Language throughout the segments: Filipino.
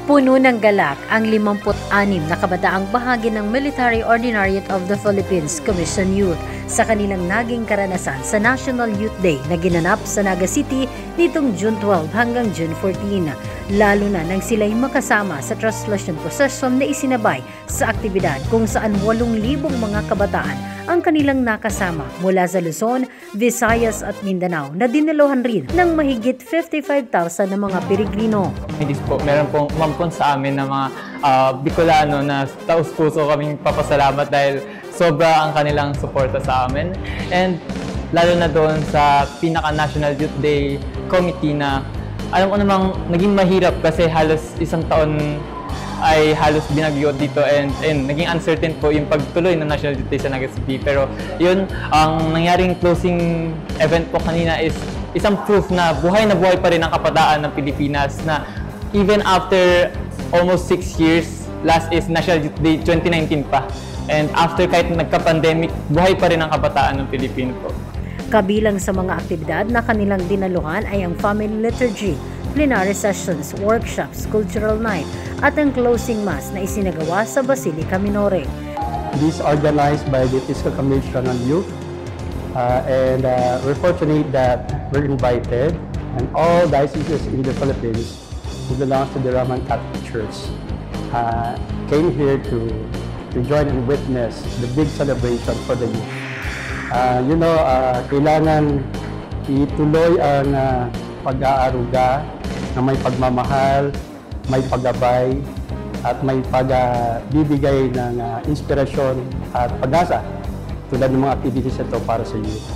Puno ng galak ang 56 na kabataang bahagi ng Military Ordinariate of the Philippines Commission Youth sa kanilang naging karanasan sa National Youth Day na ginanap sa Naga City nitong June 12 hanggang June 14. Lalo na nang sila'y makasama sa translation procession na isinabay sa aktibidad kung saan 8,000 mga kabataan ang kanilang nakasama mula sa Luzon, Visayas at Mindanao na dinaluhan rin ng mahigit 55,000 na mga peregrino. Meron pong umampon sa amin na mga Bicolano na taus-puso kaming papasalamat dahil sobra ang kanilang suporta sa amin. And lalo na doon sa pinaka-National Youth Day Committee na alam ko namang naging mahirap kasi halos isang taon ay halos binagyo dito and naging uncertain po yung pagtuloy ng National Youth Day sa Naga City. Pero yun, ang nangyaring closing event po kanina is isang proof na buhay pa rin ang kabataan ng Pilipinas na even after almost 6 years, last is National Youth Day 2019 pa. And after kahit nagka-pandemic, buhay pa rin ang kabataan ng Pilipino po. Kabilang sa mga aktibidad na kanilang dinaluhan ay ang family liturgy, plenary sessions, workshops, cultural night at ang closing mass na isinagawa sa Basilica Minore. This is organized by the Episcopal Commission on Youth and we're fortunate that we're invited and all dioceses in the Philippines who belongs to the Roman Catholic Church came here to join and witness the big celebration for the youth. Kailangan ituloy ang pag-aaruga na may pagmamahal, may paggabay, at may pagbibigay ng inspirasyon at pag-asa tulad ng mga activities ito para sa youth.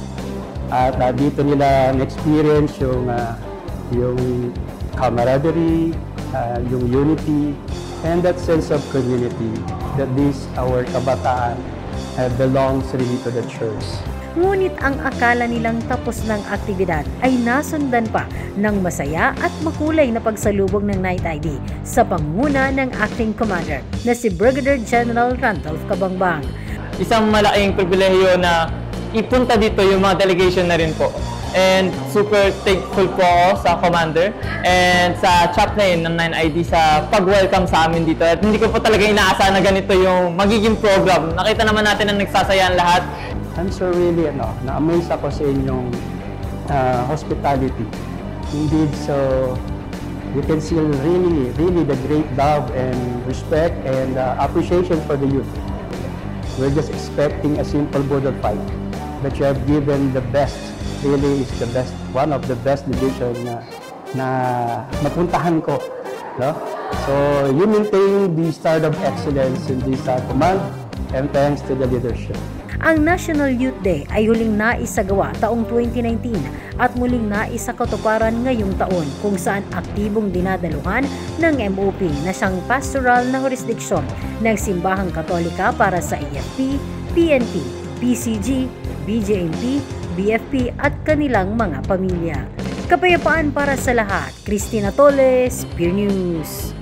At dito nila na-experience yung camaraderie, yung unity, and that sense of community that our kabataan belongs really to the church. Ngunit ang akala nilang tapos ng aktibidad ay nasundan pa ng masaya at makulay na pagsalubong ng Night ID sa pangunguna ng acting commander na si Brigadier General Randolph Cabangbang. Isang malaking pribilehiyo na ipunta dito yung mga delegation na rin po. And super thankful po ako sa commander and sa chaplain ng 9ID sa pag-welcome sa amin dito. At hindi ko po talaga inaasahan na ganito yung magiging program. Nakita naman natin na nagsasayaan lahat. I'm so really na-amaze ako sa inyong hospitality. Indeed, so you can see really the great love and respect and appreciation for the youth. We're just expecting a simple Budol fight, but you have given the best. Really is the best, one of the best division na napuntahan ko. No? So you maintain the start of excellence in this command and thanks to the leadership. Ang National Youth Day ay huling naisagawa taong 2019 at muling naisakatuparan ngayong taon kung saan aktibong dinadaluhan ng MOP na siyang pastoral na jurisdiksyon ng Simbahang Katolika para sa AFP, PNP, PCG, BJMP, BFP at kanilang mga pamilya. Kapayapaan para sa lahat. Cristina Toles, Peer News.